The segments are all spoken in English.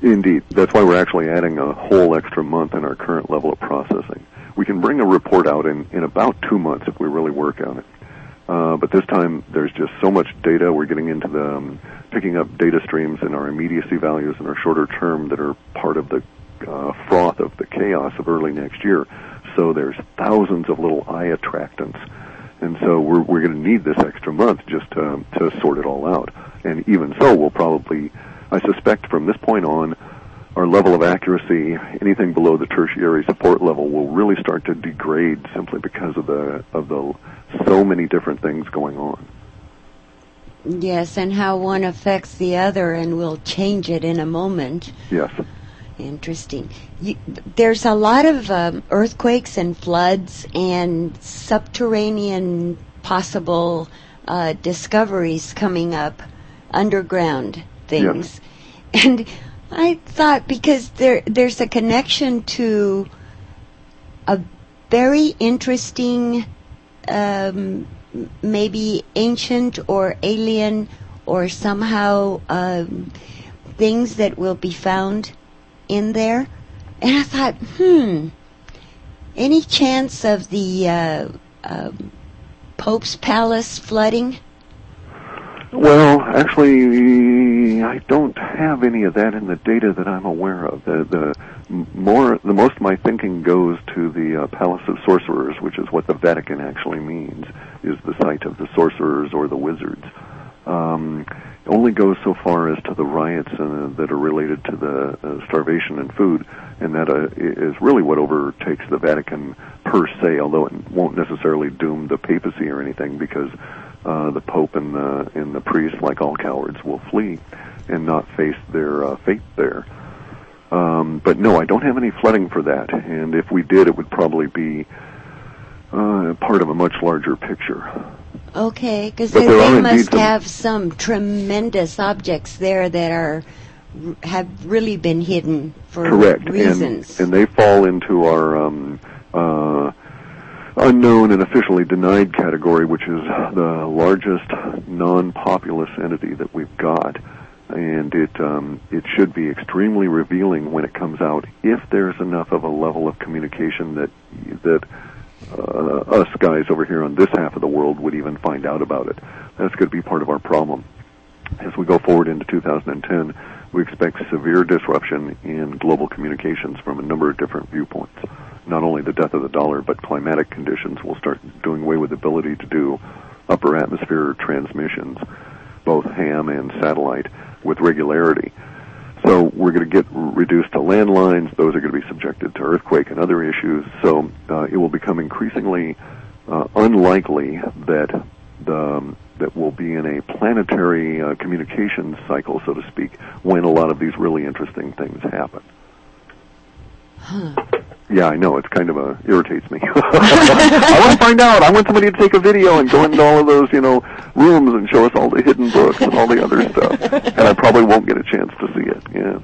Indeed. That's why we're actually adding a whole extra month in our current level of processing. We can bring a report out in about 2 months if we really work on it. But this time, there's just so much data. We're getting into the picking up data streams in our immediacy values and our shorter term that are part of the froth of the chaos of early next year. So there's thousands of little eye attractants. And so we're going to need this extra month just to sort it all out. And even so, we'll probably, I suspect from this point on, our level of accuracy, anything below the tertiary support level, will really start to degrade simply because of the so many different things going on. Yes, and how one affects the other, and we'll change it in a moment. Yes. Interesting. There's a lot of earthquakes and floods and subterranean possible discoveries coming up, underground things. Yes. And I thought because there's a connection to a very interesting, maybe ancient or alien or somehow things that will be found in there. And I thought, any chance of the Pope's Palace flooding? Well, actually, I don't have any of that in the data that I'm aware of. The most of my thinking goes to the Palace of Sorcerers, which is what the Vatican actually means, is the site of the sorcerers or the wizards. It only goes so far as to the riots that are related to the starvation and food, and that is really what overtakes the Vatican per se, although it won't necessarily doom the papacy or anything, because the Pope and the priests, like all cowards, will flee and not face their fate there. But no, I don't have any flooding for that, and if we did, it would probably be part of a much larger picture. Okay, because they must have some tremendous objects there that have really been hidden for reasons. And they fall into our unknown and officially denied category, which is the largest non-populous entity that we've got. And it should be extremely revealing when it comes out, if there's enough of a level of communication that us guys over here on this half of the world would even find out about it. That's going to be part of our problem. As we go forward into 2010, we expect severe disruption in global communications from a number of different viewpoints. Not only the death of the dollar, but climatic conditions will start doing away with the ability to do upper atmosphere transmissions, both ham and satellite, with regularity. So we're going to get reduced to landlines. Those are going to be subjected to earthquake and other issues. So it will become increasingly unlikely that we'll be in a planetary communications cycle, so to speak, when a lot of these really interesting things happen. Huh. Yeah, I know. It's kind of irritates me. I want to find out. I want somebody to take a video and go into all of those, rooms and show us all the hidden books and all the other stuff. And I probably won't get a chance to see it. Yeah.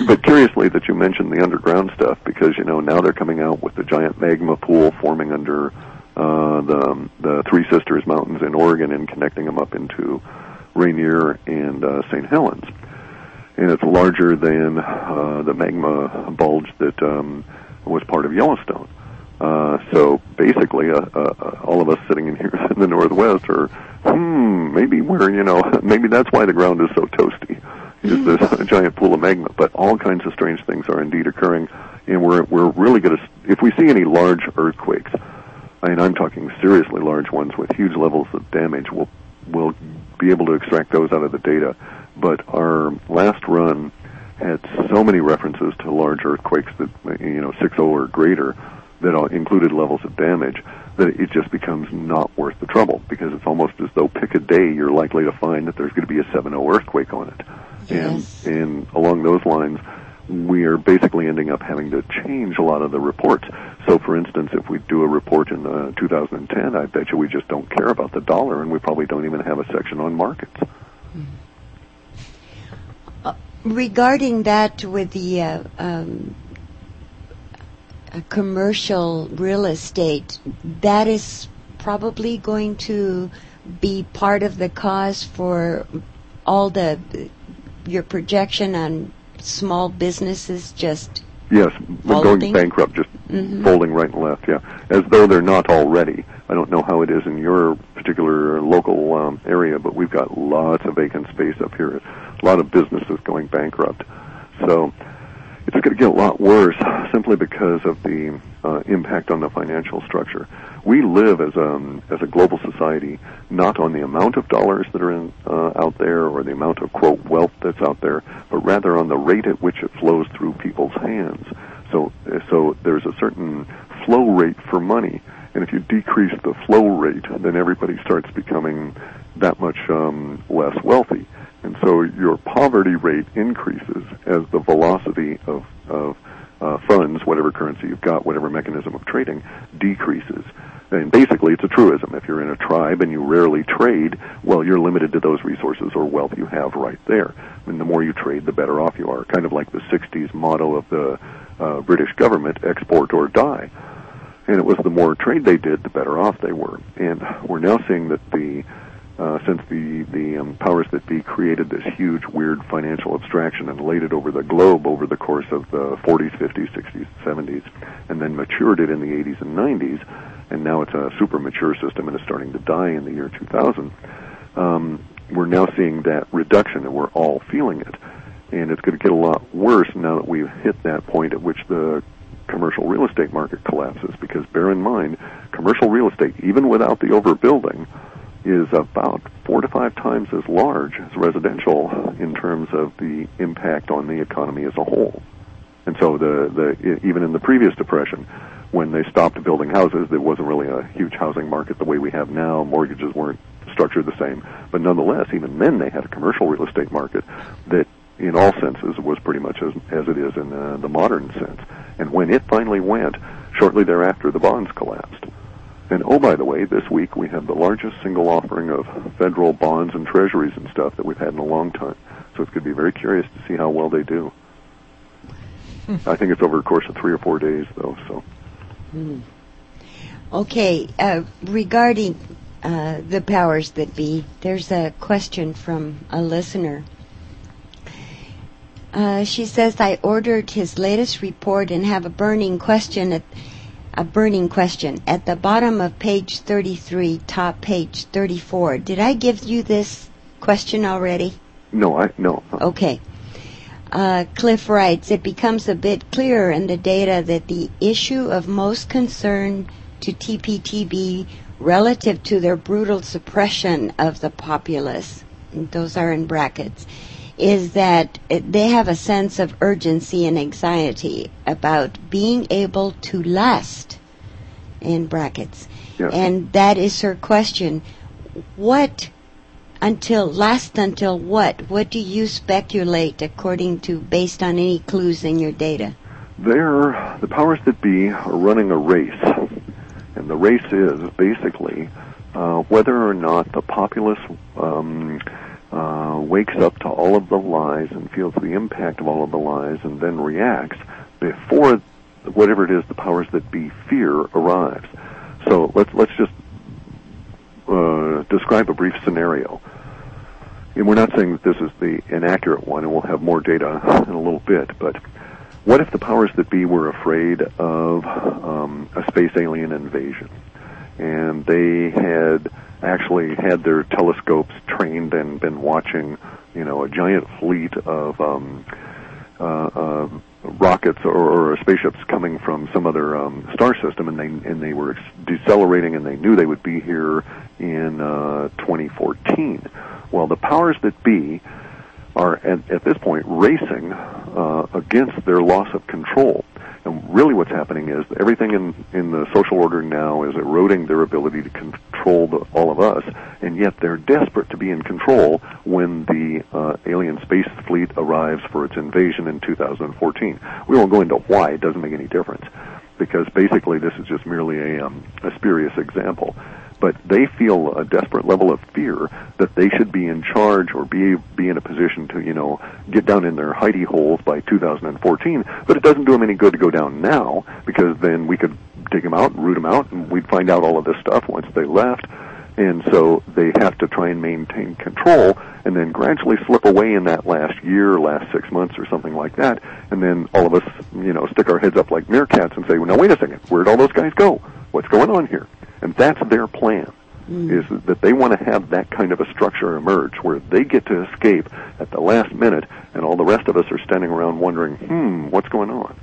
But curiously that you mentioned the underground stuff, because now they're coming out with the giant magma pool forming under the Three Sisters Mountains in Oregon and connecting them up into Rainier and St. Helens. And it's larger than the magma bulge that was part of Yellowstone. So basically, all of us sitting in here in the Northwest are, maybe maybe that's why the ground is so toasty, is this giant pool of magma. But all kinds of strange things are indeed occurring, and we're really going to, if we see any large earthquakes, and I'm talking seriously large ones with huge levels of damage, we'll be able to extract those out of the data. But our last run had so many references to large earthquakes that, 6.0 or greater, that included levels of damage, that it just becomes not worth the trouble, because it's almost as though pick a day you're likely to find that there's going to be a 7.0 earthquake on it. Yes. And along those lines, we are basically ending up having to change a lot of the reports. So, for instance, if we do a report in 2010, I bet you we just don't care about the dollar, and we probably don't even have a section on markets. Regarding that with the commercial real estate, that is probably going to be part of the cause for all your projection on small businesses just yes, folding? Going bankrupt, just folding right and left, yeah, as though they're not already. I don't know how it is in your particular local area, but we've got lots of vacant space up here, a lot of businesses going bankrupt. So it's going to get a lot worse simply because of the impact on the financial structure. We live as a global society not on the amount of dollars that are out there or the amount of, quote, wealth that's out there, but rather on the rate at which it flows through people's hands. So there's a certain flow rate for money, and if you decrease the flow rate, then everybody starts becoming that much less wealthy. And so your poverty rate increases as the velocity of funds, whatever currency you've got, whatever mechanism of trading, decreases. And basically, it's a truism. If you're in a tribe and you rarely trade, well, you're limited to those resources or wealth you have right there. And the more you trade, the better off you are. Kind of like the 60s motto of the British government, export or die. And it was the more trade they did, the better off they were. And we're now seeing that since the powers that be created this huge, weird financial abstraction and laid it over the globe over the course of the 40s, 50s, 60s, 70s, and then matured it in the 80s and 90s, and now it's a super mature system and is starting to die in the year 2000, we're now seeing that reduction, and we're all feeling it. And it's going to get a lot worse now that we've hit that point at which the commercial real estate market collapses, because bear in mind, commercial real estate, even without the overbuilding, is about 4 to 5 times as large as residential in terms of the impact on the economy as a whole. And so even in the previous depression, when they stopped building houses, there wasn't really a huge housing market the way we have now. Mortgages weren't structured the same. But nonetheless, even then they had a commercial real estate market that in all senses was pretty much as it is in the modern sense. And when it finally went, shortly thereafter the bonds collapsed. And oh, by the way, this week we have the largest single offering of federal bonds and treasuries and stuff that we've had in a long time. So it's going to be very curious to see how well they do. I think it's over a course of 3 or 4 days, though. So. Okay, regarding the powers that be, there's a question from a listener. She says, I ordered his latest report and have a burning question at the bottom of page 33, top page 34. Did I give you this question already? No. Okay. Cliff writes, it becomes a bit clearer in the data that the issue of most concern to TPTB relative to their brutal suppression of the populace, those are in brackets, is that they have a sense of urgency and anxiety about being able to last, in brackets. Yeah. And that is her question. Last until what? What do you speculate based on any clues in your data? The powers that be are running a race. And the race is basically whether or not the populace wakes up to all of the lies and feels the impact of all of the lies and then reacts before whatever it is the powers that be fear arrives. So let's just describe a brief scenario. And we're not saying that this is the inaccurate one, and we'll have more data in a little bit, but what if the powers that be were afraid of a space alien invasion? And they had actually had their telescopes trained and been watching, a giant fleet of rockets or spaceships coming from some other star system, and they were decelerating, and they knew they would be here in 2014. Well, the powers that be are at this point racing against their loss of control. And really what's happening is everything in the social order now is eroding their ability to control all of us, and yet they're desperate to be in control when the alien space fleet arrives for its invasion in 2014. We won't go into why. It doesn't make any difference, because basically this is just merely a spurious example. But they feel a desperate level of fear that they should be in charge or be in a position to, get down in their hidey holes by 2014. But it doesn't do them any good to go down now, because then we could dig them out and root them out, and we'd find out all of this stuff once they left. And so they have to try and maintain control and then gradually slip away in that last year, last 6 months or something like that. And then all of us, stick our heads up like meerkats and say, well, now wait a second, where'd all those guys go? What's going on here? And that's their plan, is that they want to have that kind of a structure emerge where they get to escape at the last minute and all the rest of us are standing around wondering, what's going on?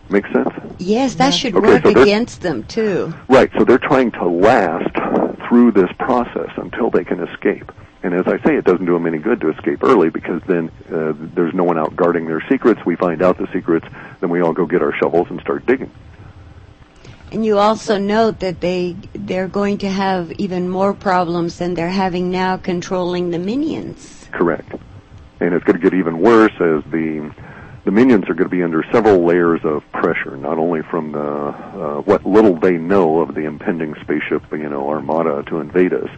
Make sense? Yes, that should work against them, too. Right, so they're trying to last through this process until they can escape. And as I say, it doesn't do them any good to escape early because then there's no one out guarding their secrets. We find out the secrets, then we all go get our shovels and start digging. And you also note that they're going to have even more problems than they're having now controlling the minions. Correct. And it's going to get even worse as the minions are going to be under several layers of pressure, not only from what little they know of the impending spaceship, armada to invade us,